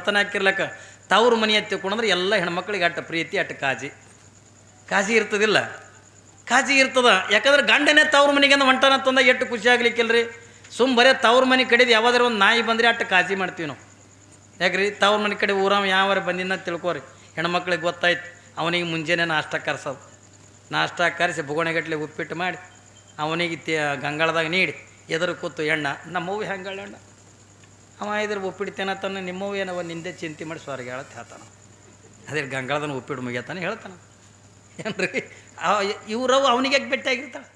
ಬಡತನ ಹಾಕಿರ್ಲಕ್ಕ ತವ್ರ ಮನೆ ಎತ್ತಿಕೊಂಡ್ರೆ ಎಲ್ಲ ಹೆಣ್ಮಕ್ಳಿಗೆ ಅಟ್ಟು ಪ್ರೀತಿ ಅಟ್ಟು ಕಾಜಿ ಇರ್ತದಿಲ್ಲ, ಕಾಜಿ ಇರ್ತದ. ಯಾಕಂದ್ರೆ ಗಂಡನೇ ತವ್ರ ಮನೆಗೆ ಹೊಂಟಾನ ತಂದ ಎಷ್ಟು ಖುಷಿ ಆಗ್ಲಿಕ್ಕಿಲ್ರಿ. ಬರೇ ತವ್ರ ಮನೆ ಕಡೆದು ಯಾವ್ದಾರು ಒಂದು ನಾಯಿ ಬಂದರೆ ಅಟ್ಟು ಕಾಜಿ ಮಾಡ್ತೀವಿ ನಾವು. ಯಾಕ್ರಿ ತವ್ರ ಮನೆ ಕಡೆ ಊರಾವ ಯಾವಾರ ಬಂದಿನ ತಿಳ್ಕೊರಿ. ಹೆಣ್ಮಕ್ಳಿಗೆ ಗೊತ್ತಾಯ್ತು, ಅವನಿಗೆ ಮುಂಜಾನೆ ನಾಷ್ಟ ಕರ್ಸೋದು, ನಾಷ್ಟ ಕರೆಸಿ ಬುಗೋಣೆಗಟ್ಲೆ ಉಪ್ಪಿಟ್ಟು ಮಾಡಿ ಅವನಿಗೆ ಗಂಗಾಳದಾಗ ನೀಡಿ ಎದುರು ಕೂತು ಎಣ್ಣ ನಮ್ಮವ್ವ ಹೆಂಗಳ ಎಣ್ಣ ಅವ ಇದ್ರ ಉಪ್ಪಿಡ್ತೇನತ್ತಾನ, ನಿಮ್ಮವ್ವ ಏನವ ನಿಂದೆ ಚಿಂತೆ ಮಾಡಿ ಸ್ವರ್ಗ ಹೇಳತ್ತೆ ಹೇಳ್ತಾನ. ಅದೇ ಗಂಗಾಳದನ್ನ ಉಪ್ಪಿಟ್ಟು ಮುಗಿಯತ್ತಾನೆ ಹೇಳ್ತಾನೆ ಏನ್ರಿ. ಇವ್ರವು ಅವನಿಗೆ ಯಾಕೆ ಭೇಟಿಯಾಗಿರ್ತಾಳೆ.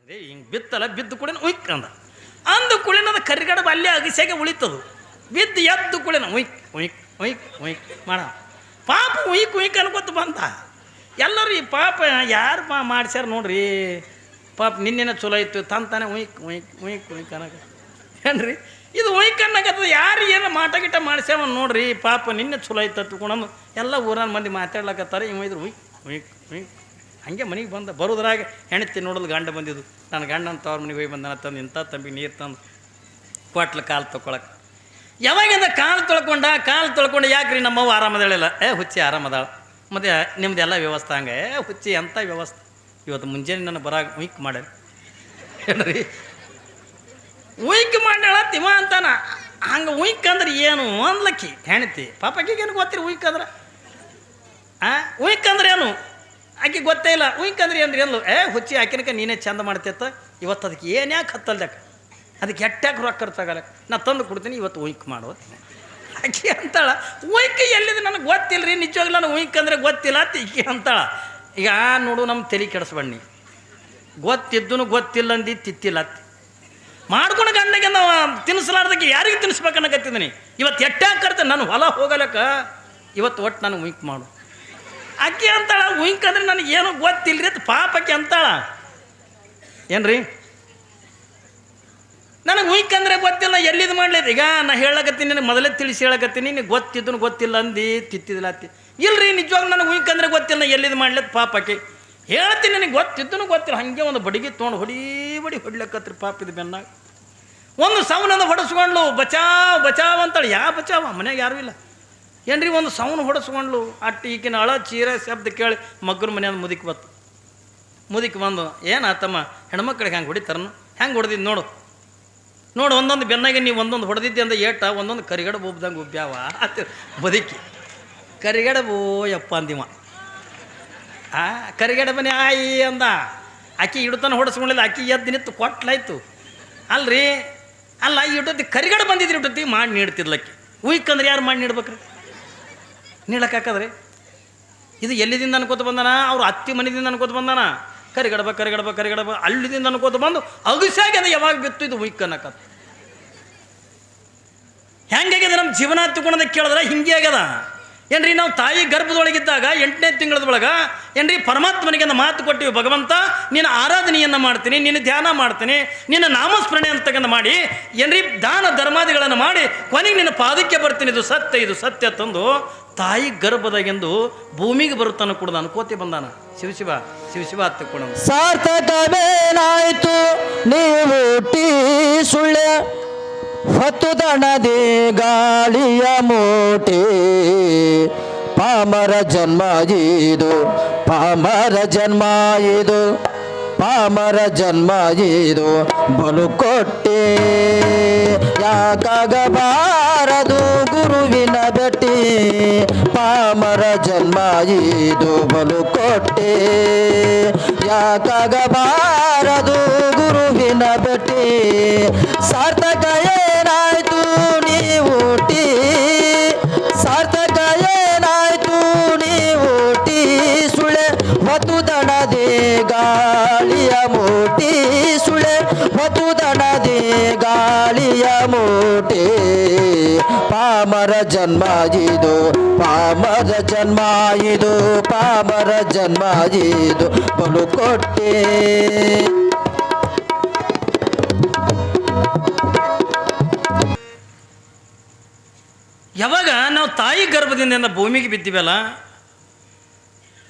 ಅದೇ ಹಿಂಗೆ ಬಿತ್ತಲ್ಲ, ಬಿದ್ದು ಕೂಡ ಉಯ್ಕ್ ಅಂದ ಕುಳಿನದ ಕರಿಗಡ ಅಲ್ಲೇ ಅಗಸ್ಯಾಗೆ ಉಳಿತದು. ಬಿದ್ದು ಎದ್ದು ಕುಳಿನ ಉಯ್ಕ್ ಉಯ್ಕ್ ಉಯ್ಕ್ ಉಯ್ಕ್ ಮಾಡ ಪಾಪ ಉಯ್ಕ್ ಉಯ್ಕ್ ಅನ್ಕೊತ ಬಂತ. ಎಲ್ಲರೂ ಈ ಪಾಪ ಯಾರು ಮಾಡ್ಸ್ಯಾರ ನೋಡ್ರಿ, ಪಾಪ ನಿನ್ನೆನ ಚಲೋ ಇತ್ತು ತಾನೆ ಉಯ್ಕ್ ಉಯ್ಕ್ ಉಯ್ಕ್ ಉಯ್ಕ್ ಅನ್ನಕ ಏನ್ರಿ. ಇದು ಉಯ್ಕ್ ಅನ್ನಕತ್ತದ. ಯಾರು ಏನೋ ಮಾಟ ಗಿಟ ಮಾಡ್ಸ್ಯಾವ ನೋಡ್ರಿ, ಪಾಪ ನಿನ್ನೆ ಚಲೋ ಇತ್ತು ತಿಳ್ಕೊಂಡು ಎಲ್ಲ ಊರನ ಮಂದಿ ಮಾತಾಡ್ಲಕತ್ತಾರೆ. ಇವ ಇದ್ರು ಉಯ್ಕ್ ಉಯ್ಕ್ ಉಯ್ಕ್ ಹಂಗೆ ಮನೆಗೆ ಬಂದ. ಬರೋದ್ರಾಗ ಹೆಣ್ತಿ ನೋಡೋದು ಗಂಡ ಬಂದಿದ್ದು. ನನ್ನ ಗಂಡ ಅಂತ ಅವ್ರ ಮನೆಗೆ ಹೋಗಿ ಬಂದನ ತಂದು ಇಂಥ ತಂಬಿಗೆ ನೀರು ತಂದು ಕೊಟ್ಲು ಕಾಲು ತೊಗೊಳಕ್ಕೆ. ಯಾವಾಗಿಂದ ಕಾಲು ತೊಳ್ಕೊಂಡು ಯಾಕ್ರಿ ನಮ್ಮವ್ವ ಆರಾಮದಾಳಿಲ್ಲ. ಹುಚ್ಚಿ ಆರಾಮದಾಳ, ಮತ್ತು ನಿಮ್ದೆಲ್ಲ ವ್ಯವಸ್ಥೆ ಹಂಗೆ. ಹುಚ್ಚಿ ಎಂಥ ವ್ಯವಸ್ಥೆ. ಇವತ್ತು ಮುಂಜಾನೆ ನನ್ನ ಬರಾಗ ಉಯ್ಕ್ ಮಾಡ್ಯಾರ ಹೇಳ್ರಿ. ಉಯ್ಕ್ ಮಾಡ್ಯಾಳ ತಿವ ಅಂತಾನ. ಹಂಗೆ ಉಯ್ಕ್ ಅಂದ್ರೆ ಏನು ಅನ್ಲಕ್ಕಿ ಹೆಣ್ತಿ ಪಾಪಕ್ಕಿಗೇನು ಗೊತ್ತಿರಿ ಉಯ್ಕ್ ಅಂದ್ರೆ. ಉಯ್ಕ್ ಅಂದ್ರೆ ಏನು ಆಕೆ ಗೊತ್ತೇ ಇಲ್ಲ. ಉಯ್ಕ್ ಅಂದ್ರೆ ಏನ್ರಿ ಎಲ್ಲು ಹುಚ್ಚಿ ಆಕಿನಕ ನೀನೇ ಚಂದ ಮಾಡ್ತೈತ. ಇವತ್ತು ಅದಕ್ಕೆ ಏನು ಯಾಕೆ ಹತ್ತಲ್ದಕ್ಕ, ಅದಕ್ಕೆ ಎಟ್ಟಾಕೆ ರೊಕ್ಕ ಖರ್ಚಾಗಲ್ಲ, ನಾ ತಂದು ಕೊಡ್ತೀನಿ ಇವತ್ತು ಉಯ್ಕ್ ಮಾಡು ಆಕೆ ಅಂತಾಳ. ಉಯ್ಕ್ ಎಲ್ಲಿದೆ ನನಗೆ ಗೊತ್ತಿಲ್ಲ ರೀ, ನಿಜವಾಗ್ಲೂ ನಾನು ಉಯ್ಕ್ ಅಂದರೆ ಗೊತ್ತಿಲ್ಲ ಅಂತ ಈಕೆ ಅಂತಾಳ. ಈಗ ನೋಡು ನಮ್ಮ ತಲೆ ಕೆಡಿಸ್ಬಣ್ಣಿ, ಗೊತ್ತಿದ್ದೂ ಗೊತ್ತಿಲ್ಲ ಅಂದು ತಿತ್ತಿಲ್ಲ ಅತ್ತಿ ಮಾಡ್ಕೊಂಡು ಗಂಡಗೆ ನಾವು ತಿನ್ನಿಸ್ಲಾರ್ದಕ್ಕೆ ಯಾರಿಗೆ ತಿನ್ನಿಸ್ಬೇಕನ್ನಕತ್ತಿದ್ದೀನಿ. ಇವತ್ತು ಎಟ್ಟಾಕೆ ಕರ್ತೆ ನಾನು ಹೊಲ ಹೋಗಲಕ್ಕ, ಇವತ್ತು ಒಟ್ಟು ನಾನು ಉಯ್ಕ್ ಮಾಡು ಅಕ್ಕಿ ಅಂತಾಳ. ಉಯ್ಕ್ ಅಂದ್ರೆ ನನಗೆ ಏನೋ ಗೊತ್ತಿಲ್ಲ ರೀ ಅಂತ ಪಾಪಕ್ಕೆ ಅಂತಾಳ ಏನ್ರಿ. ನನಗೆ ಉಯ್ಕ್ ಅಂದರೆ ಗೊತ್ತಿಲ್ಲ, ಎಲ್ಲಿದು ಮಾಡ್ಲಿದ್ದು. ಈಗ ನಾ ಹೇಳಕತ್ತೀನಿ, ನನಗೆ ಮೊದಲೇ ತಿಳಿಸಿ ಹೇಳಕತ್ತೀನಿ, ನಿನಗೆ ಗೊತ್ತಿದ್ದನು ಗೊತ್ತಿಲ್ಲ ಅಂದು ತಿತ್ತಿದಿಲ್ಲ ಅತ್ತಿ. ಇಲ್ರಿ ನಿಜವಾಗ್ಲೂ ನನಗೆ ಉಯ್ಕ್ ಅಂದರೆ ಗೊತ್ತಿಲ್ಲ, ಎಲ್ಲಿದು ಮಾಡ್ಲತ್ತು ಪಾಪಕ್ಕೆ ಹೇಳ್ತೀನಿ. ನನಗೆ ಗೊತ್ತಿದ್ದನು ಗೊತ್ತಿಲ್ಲ. ಹಾಗೆ ಒಂದು ಬಡಿಗೆ ತೊಗೊಂಡು ಹೊಡಿಲಕ್ಕತ್ರಿ ಪಾಪ ಇದು ಬೆನ್ನಾಗ. ಒಂದು ಸೌನನ್ನು ಹೊಡೆಸ್ಕೊಂಡ್ಲು, ಬಚಾವ್ ಅಂತಾಳೆ. ಯಾವ ಬಚಾವ, ಮನ್ಯಾಗ ಯಾರೂ ಇಲ್ಲ ಏನ್ರಿ. ಒಂದು ಸೌನು ಹೊಡೆಸ್ಕೊಂಡ್ಲು, ಅಟ್ಟು ಈಕಿನ ಅಳ ಚೀರ ಶಬ್ದ ಕೇಳಿ ಮಗ್ಗನ ಮನೆಯ ಮುದಿಕ್ ಬಂದು ಏನಾತಮ್ಮ ಹೆಣ್ಮಕ್ಳಿಗೆ ಹೆಂಗೆ ಹೊಡಿತಾರನು, ಹೆಂಗೆ ಹೊಡೆದಿದ್ದು ನೋಡು ಒಂದೊಂದು ಬೆನ್ನಾಗೆ ನೀವು ಒಂದೊಂದು ಹೊಡೆದಿದ್ದೆ ಅಂದ ಏಟ ಒಂದೊಂದು ಕರಿಗಡ ಬೂಬ್ದಂಗೆ ಉಬ್ಬ್ಯಾವ ಅಂತ ಬದುಕಿ. ಕರಿಗಡ ಯಪ್ಪ ಅಂದಿವ. ಕರಿಗಡ ಬನ್ನಿ ಆಯಿ ಅಂದ. ಆಕಿ ಇಡ್ತಾನೆ ಹೊಡೆಸ್ಕೊಂಡಿಲ್ಲ, ಆಕಿ ಎದ್ದು ನಿಂತು ಕೊಟ್ಲಾಯ್ತು ಅಲ್ರಿ. ಅಲ್ಲ ಇಟ್ಟೊತ್ತಿ ಕರಿಗಡ ಬಂದಿದ್ರಿ, ಇಟ್ಟೊತ್ತಿ ಮಾಡಿ ನೀಡ್ತಿದ್ಲಕ್ಕಿ. ಉಯ್ಕ್ ಅಂದ್ರೆ ಯಾರು ಮಾಡಿ ನೀಡ್ಬೇಕ್ರಿ, ನೀಡಕ್ಕಾಕದ್ರಿ. ಇದು ಎಲ್ಲಿದಿಂದ ಅನ್ಕೋತ ಬಂದಾನ, ಅವ್ರು ಅತ್ತಿ ಮನೆಯಿಂದ ಅನ್ಕೋತ ಬಂದಾನ. ಕರಿಗಡಬ ಅಲ್ಲಿದಿಂದ ಅನ್ಕೋತ ಬಂದು ಅಗಸ್ಯಾಗಿ ಅದು ಯಾವಾಗ ಬಿತ್ತು ಇದು ಉಯ್ಕ್ ಅನ್ನಕತ್ತ. ಹೆಂಗಾಗ್ಯದ ನಮ್ಮ ಜೀವನ ಹತ್ತುಕೊಂಡದ ಕೇಳಿದ್ರೆ ಹಿಂಗೆ ಆಗ್ಯದ ಏನ್ರಿ. ನಾವು ತಾಯಿ ಗರ್ಭದೊಳಗಿದ್ದಾಗ 8ನೇ ತಿಂಗಳದೊಳಗೆ ಏನ್ರಿ ಪರಮಾತ್ಮನಿಗೆ ಮಾತು ಕೊಟ್ಟಿವಿ, ಭಗವಂತ ನಿನ್ನ ಆರಾಧನೆಯನ್ನು ಮಾಡ್ತೀನಿ, ನಿನ್ನ ಧ್ಯಾನ ಮಾಡ್ತೀನಿ, ನಿನ್ನ ನಾಮಸ್ಮರಣೆ ಅಂತಕ್ಕಂಥ ಮಾಡಿ ಏನ್ರಿ ದಾನ ಧರ್ಮಾದಿಗಳನ್ನು ಮಾಡಿ ಕೊನೆಗೆ ನಿನ್ನ ಪಾದಕ್ಕೆ ಬರ್ತೀನಿ, ಇದು ಸತ್ಯ ತಂದು ತಾಯಿ ಗರ್ಭದಾಗೆಂದು ಭೂಮಿಗೆ ಬರುತ್ತಾನ ಕೂಡ ಅನ್ಕೋತಿ ಬಂದಾನ. ಶಿವಶಿವ ಹತ್ತಿಕೊಂಡು ಸಾರ್ಥಕವೇನಾಯ್ತು ನೀವು ಸುಳ್ಳೆ ಹೊತ್ತು ದಣದೆ ಗಾಳಿಯ ಮೋಟೆ. ಪಾಮರ ಜನ್ಮ ಇದು ಬಲು ಕೊಟ್ಟೆ. ಯಾಕಾಗಬಾರದು ಗುರುವಿನ ಭೇಟಿ, ಪಾಮರ ಜನ್ಮ ಇದು ಬಲು ಕೊಟ್ಟೆ. ಯಾಕಾಗಬಾರದು ಗುರುವಿನ ಭೇಟಿ. ಸಾರ್ಥಕ ಏನಾಯ್ತು ನೀವು ಸುಳೆ ಹೊತ್ತು ದಣದೆ ಗಾಳಿಯ ಮೋಟಿ. ಹೊತ್ತು ದಣದೆ ಗಾಳಿಯ ಮೋಟಿ. ಪಾಮರ ಜನ್ಮ ಇದು ಬಲು ಕೊಟ್ಟೆ. ಯಾವಾಗ ನಾವು ತಾಯಿ ಗರ್ಭದಿಂದ ಭೂಮಿಗೆ ಬಿದ್ದೀವಲ್ಲ,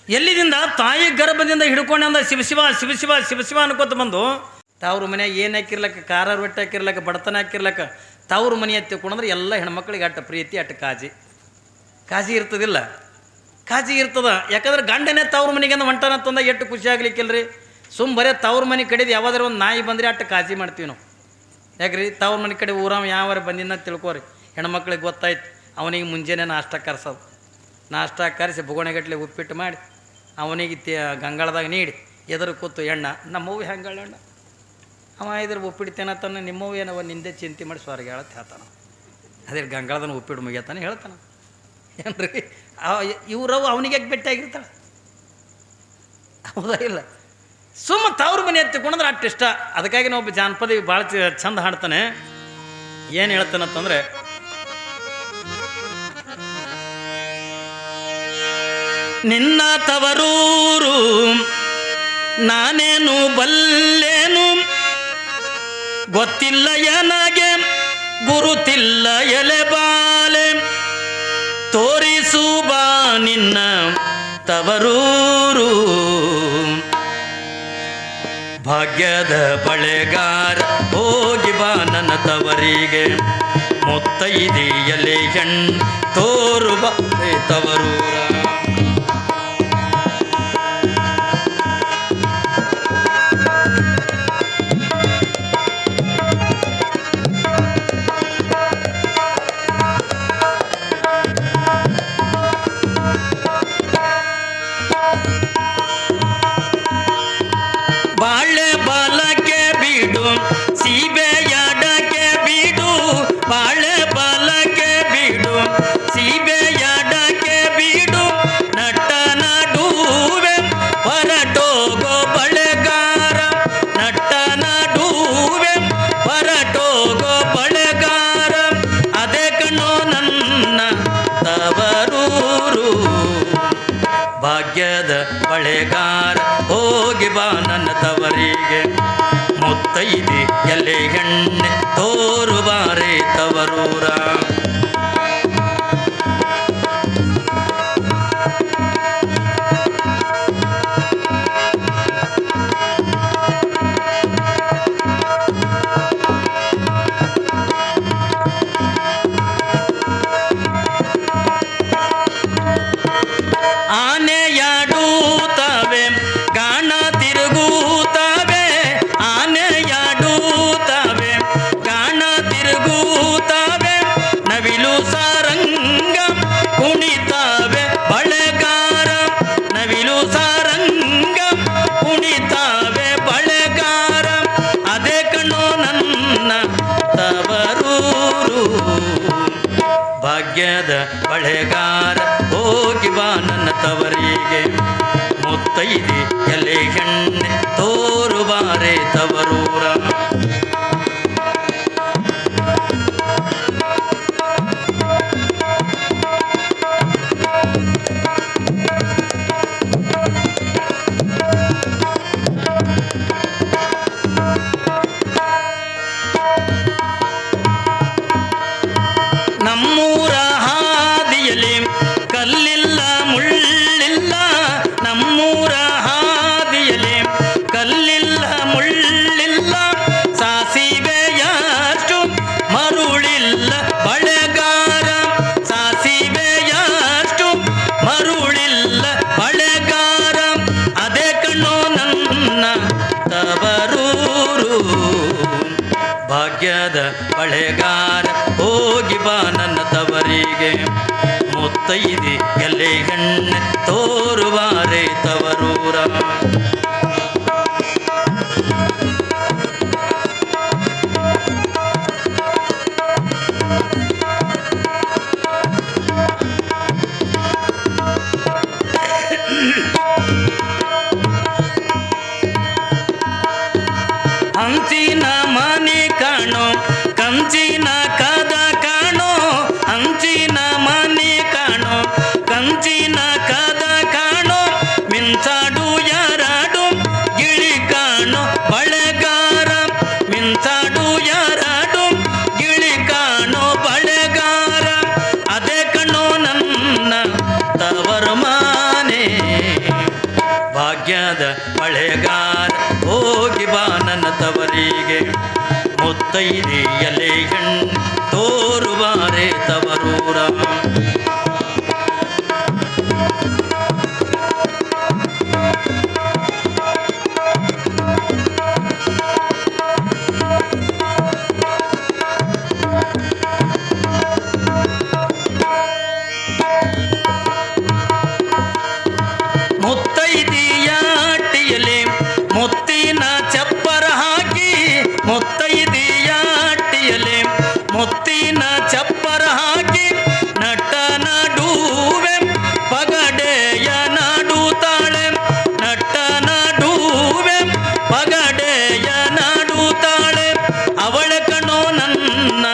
ಎಲ್ಲಿದಿಂದ ತಾಯಿ ಗರ್ಭದಿಂದ ಹಿಡ್ಕೊಂಡ ಶಿವ ಅನ್ಕೋತ ಬಂದು ತಾವ್ರ ಮನ್ಯಾಗ ಏನು ಹಾಕಿರ್ಲಕ್ಕ, ಖಾರ ರೊಟ್ಟಿ ಹಾಕಿರ್ಲಕ್ಕ, ಬಡತನ ಹಾಕಿರ್ಲಕ್ಕ, ತವ್ರ ಮನೆ ಹತ್ತಿ ಕುಣಂದ್ರೆ ಎಲ್ಲ ಹೆಣ್ಮಕ್ಳಿಗೆ ಅಟ್ಟ ಪ್ರೀತಿ ಅಟ್ಟ ಕಾಜಿ ಇರ್ತದಿಲ್ಲ, ಕಾಜಿ ಇರ್ತದ. ಯಾಕಂದ್ರೆ ಗಂಡನೇ ತವ್ರ ಮನೆಗೆ ಹೊಂಟಾನ ತಂದ ಎಷ್ಟು ಖುಷಿ ಆಗ್ಲಿಕ್ಕಿಲ್ರಿ. ಬರೇ ತವ್ರ ಮನೆ ಕಡೆದು ಯಾವ್ದಾರು ಒಂದು ನಾಯಿ ಬಂದರೆ ಅಟ್ಟು ಕಾಜಿ ಮಾಡ್ತೀವಿ ನಾವು. ಯಾಕ್ರಿ ತವ್ರ ಮನೆ ಕಡೆ ಊರಾವ ಯಾವಾರ ಬಂದಿನ ತಿಳ್ಕೊರಿ, ಹೆಣ್ಮಕ್ಳಿಗೆ ಗೊತ್ತಾಯ್ತು. ಅವನಿಗೆ ಮುಂಜಾನೆ ನಾಷ್ಟ ಕರ್ಸೋದು, ನಾಷ್ಟ ಕರೆಸಿ ಬುಗೋಣೆಗಟ್ಲೆ ಉಪ್ಪಿಟ್ಟು ಮಾಡಿ ಅವನಿಗೆ ಗಂಗಾಳದಾಗ ನೀಡಿ ಎದುರು ಕೂತು ಎಣ್ಣ ನಮ್ಮವ್ವ ಹೆಂಗಳ ಎಣ್ಣ ಅವ ಇದ್ರ ಉಪ್ಪಿಟ್ಟು ತಿನ್ನತ್ತಾನ, ನಿಮ್ಮವ್ವ ಏನವ ನಿಂದೆ ಚಿಂತೆ ಮಾಡಿ ಸ್ವರ್ಗ ಹೇಳತ್ತೆ ಹೇಳ್ತಾನ. ಅದೇ ಗಂಗಾಳದನ ಉಪ್ಪಿಟ್ಟು ಮುಗಿಯತ್ತಾನೆ ಹೇಳ್ತಾನೆ ಏನ್ರಿ. ಇವ್ರವು ಅವನಿಗೆ ಯಾಕೆ ಭೇಟಿಯಾಗಿರ್ತಾಳೆ, ಹೌದಾ ಇಲ್ಲ? ತವ್ರ ಮನೆ ಎತ್ತಿಕೊಂಡ್ರೆ ಅಷ್ಟು ಇಷ್ಟ. ಅದಕ್ಕಾಗಿ ನಾವು ಒಬ್ಬ ಜಾನಪದ ಭಾಳ ಚಂದ ಹಾಡ್ತಾನೆ. ಏನು ಹೇಳ್ತಾನಂತಂದ್ರೆ, ನಿನ್ನ ತವರೂರು ನಾನೇನು ಬಲ್ಲೇನು, ಗೊತ್ತಿಲ್ಲ ಏನಾಗೆ ಗುರುತಿಲ್ಲ ಎಲೆ ಬಾಲೆ, ತೋರಿಸು ಬಾ ನಿನ್ನ ತವರೂರು. ಭಾಗ್ಯದ ಬಳೆಗಾರ ಹೋಗಿ ಬಾ ನನ್ನ ತವರಿಗೆ, ಮುತ್ತೈದೆಯಲೆ ಹೆಣ್ಣು ತೋರು ಬಾ ತವರೂರ. ಬಾಳೆ ಬಾಲಕ್ಕೆ ಬೀಡು ಸೀಬೆಯಡಕ್ಕೆ ಬೀಡು, ಬಾಳೆ ಬಾಲಕ್ಕೆ ಬೀಡು ಸೀಬೆಯಡಕ್ಕೆ ಬೀಡು, ನಟ್ಟ ನಡುವೆ ಹೊರಟೋಗೋ ಬಳೆಗಾರ, ನಟ್ಟ ನಡುವೆ ಹೊರಟೋಗೋ ಬಳೆಗಾರ. ಅದೇ ಕಣ್ಣೋ ನನ್ನ ತವರೂರು, ಭಾಗ್ಯದ ಬಳೆಗಾರ ಹೋಗಿ ಬಾ ನನ್ನ ತವರಿಗೆ, ಮುತ್ತೈದೆ ಎಲೆ ಹೆಣ್ಣೆ ತೋರು ಬಾರೆ ತವರೂರ. ಆನೆಯಾಡುತ್ತವೆ ಗಾಣ ತಿರುಗುತ್ತವೆ, ಆನೆಯಾಡುತ್ತವೆ ಗಾಣ ತಿರುಗುತ್ತವೆ, ನವಿಲು ಸಾರಂಗ ಕುಣಿತಾವೆ ಬಳೆಗಾರ, ನವಿಲು ಸಾರಂಗ ಕುಣಿತಾವೆ ಬಳೆಗಾರ. ಅದೇ ಕಣ್ಣೋ ನನ್ನ ತವರೂರು, ಭಾಗ್ಯದ ಬಳೆಗಾರ ಹೋಗಿ ಬಾ ನನ್ನ ತವರಿಗೆ, ಮುತ್ತೈದೆ ಎಲೆ ಹೆಣ್ಣೆ ತೋರು ಬಾರೆ ತವರೂರ. ನಮ್ಮೂರ ಹಾದಿಯಲ್ಲಿ ಕಲ್ಲಿಲ್ಲ ಮುಳ್ಳಿಲ್ಲ, ನಮ್ಮೂರ ಹಾದಿಯಲ್ಲಿ ಕಲ್ಲಿಲ್ಲ ಮುಳ್ಳಿಲ್ಲ, ಸಾಸಿವೆಯಷ್ಟು ಮರುಳಿಲ್ಲ ಬಳೆಗಾರ, ಸಾಸಿವೆಯಷ್ಟು ಮರುಳಿಲ್ಲ ಬಳೆಗಾರ. ಅದೇ ಕಣ್ಣೋ ನನ್ನ ತವರೂರು, ಭಾಗ್ಯದ ಬಳೆಗಾರ ಹೋಗಿ ಬಾ ನನ್ನ ತವರಿಗೆ, ಮುತ್ತೈದೆ ಎಲೆ ಹೆಣ್ಣೆ ತೋರು ಬಾರೆ ತವರೂರ. ಹಂಚಿನ ಮನೆ ಕಾಣೋ ಕಂಚಿನ ಕದ ಕಾಣೋ, ಹಂಚಿನ ಮನೆ ಕಾಣೋ ಕಂಚಿನ ಕದ ಕಾಣೋ, ಮಿಂಚಾಡು ಯಾರಾಡು ಗಿಳಿ ಕಾಣೋ ಬಳೆಗಾರ, ಮಿಂಚಾಡು ಯಾರಾಡು ಗಿಳಿ ಕಾಣೋ ಬಳೆಗಾರ. ಅದೇ ಕಣ್ಣೋ ನನ್ನ ತವರು ಮಾನೆ, ಭಾಗ್ಯದ ಬಳೆಗಾರ ಹೋಗಿ ಬಾ ನನ್ನ ತವರಿಗೆ, ಮುತ್ತೈದೆ ಎಲೆ ಹೆಣ್ಣು ತವರೂರ. ಮುತ್ತೈದೆಯಾಟಿಯಲ್ಲಿ ಮುತ್ತಿನ ಚಪ್ಪರ ಹಾಕಿ, ಮುತ್ತೈದೆಯಾಟಿಯಲ್ಲಿ ಮುತ್ತಿನ ಚಪ್ಪರ ಹಾಕಿ, ನಟ ನಡುವೆ ಪಗಡೆಯ ನಾಡುತ್ತಾಳೆ, ನಟ ನಡುವೆ ಪಗಡೆಯ ನಾಡುತ್ತಾಳೆ, ಅವಳ ಕಣೋ ನನ್ನ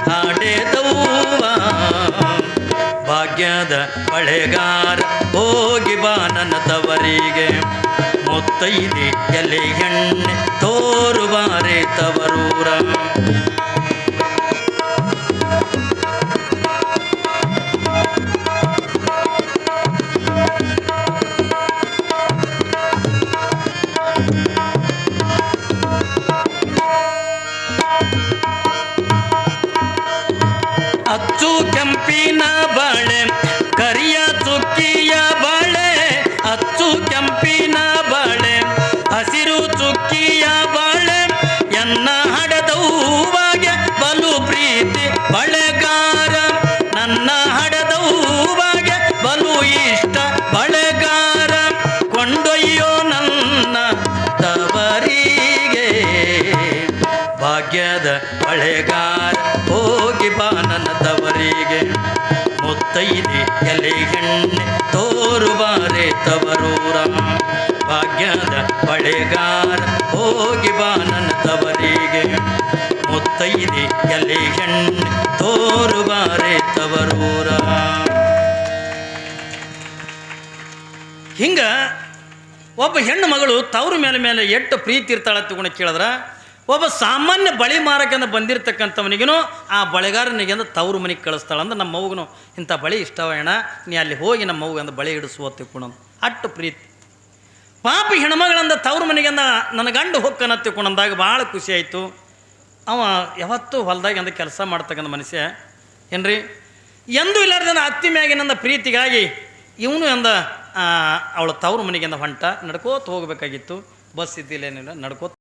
ಹಾಡೆದವ್ವ. ಭಾಗ್ಯದ ಬಳೆಗಾರ ಹೋಗಿ ಬಾ ನನ್ನ ತವರಿಗೆ, ಮುತ್ತೈದೆ ಎಲೆ ಎಣ್ಣೆ ತೋರುಬಾರೆ ತವರೂರ. ಅಚ್ಚು ಕೆಂಪಿನ ಬಾಳೆ ಕರಿಯ ಚುಕ್ಕಿಯ ಬಾಳೆ, ಅಚ್ಚು ಕೆಂಪಿನ ಬಾಳೆ ಹಸಿರು ಚುಕ್ಕಿಯ ಬಾಳೆ, ಎನ್ನ ಹಡದವ್ವಾಗೆ ಬಲು ಪ್ರೀತಿ ಬಳೆಗಾರ, ನನ್ನ ಹಡದವ್ವಾಗೆ ಬಲು ಇಷ್ಟ ಬಳೆಗಾರ, ಕೊಂಡೊಯ್ಯೋ ನನ್ನ ತವರಿಗೆ. ಭಾಗ್ಯದ ಬಳೆಗಾರ ಹೋಗಿ ಬಾ ನನ್ನ ತವರಿಗೆ, ಮುತ್ತೈದೆ ಎಲೆ ಎಣ್ಣೆ ತೋರುಬಾರೆ ತವರೂರ. ಭಾಗ್ಯದ ಬಳೆಗಾರ ಹೋಗಿ ಬಾ ನನ್ನ ತವರಿಗೆ, ಮುತ್ತೈದೆ ಎಲೆ ಎಣ್ಣೆ ತೋರುಬಾರೆ ತವರೂರ. ಹಿಂಗ ಒಬ್ಬ ಹೆಣ್ಣು ಮಗಳು ತವ್ರ ಮೇಲೆ ಎಷ್ಟು ಪ್ರೀತಿ ಇರ್ತಾಳೆ ತಗೊಂಡು ಕೇಳಿದ್ರೆ, ಒಬ್ಬ ಸಾಮಾನ್ಯ ಬಳಿ ಮಾರಕ್ಕೆಂದ ಬಂದಿರತಕ್ಕಂಥವನಿಗೂ ಆ ಬಳೆಗಾರನಿಗೆಂದು ತವ್ರ ಮನೆಗೆ ಕಳಿಸ್ತಾಳೆ. ಅಂದ್ರೆ ನಮ್ಮ ಮಗುನು ಇಂಥ ಬಳಿ ಇಷ್ಟವ ಅಣ್ಣ, ನೀ ಅಲ್ಲಿ ಹೋಗಿ ನಮ್ಮ ಮಗುಗಂದು ಬಳಿ ಹಿಡಿಸುವ ತಿಳ್ಕೊಂಡು ಅಟ್ಟು ಪ್ರೀತಿ. ಪಾಪಿ ಹೆಣ್ಮಗಳಂದ ತವ್ರ ಮನೆಗೆಂದ ನನ್ನ ಗಂಡು ಹೊಕ್ಕನ ತಿಳ್ಕೊಂಡಂದಾಗ ಭಾಳ ಖುಷಿ ಆಯಿತು. ಅವ ಯಾವತ್ತೂ ಹೊಲದಾಗ ಅಂದ ಕೆಲಸ ಮಾಡ್ತಕ್ಕಂಥ ಮನುಷ್ಯ ಏನ್ರಿ, ಎಂದೂ ಇಲ್ಲಾರ್ದನ ಅತ್ತಿ ಮ್ಯಾಗಿನಂದ ಪ್ರೀತಿಗಾಗಿ ಇವನು ಅಂದ ಅವಳ ತವ್ರ ಮನೆಗೆಂದ ಹೊಂಟ ನಡ್ಕೋತ ಹೋಗಬೇಕಾಗಿತ್ತು. ಬಸ್ ಇದ್ದಿಲ್ಲ ಏನಿಲ್ಲ, ನಡ್ಕೋತ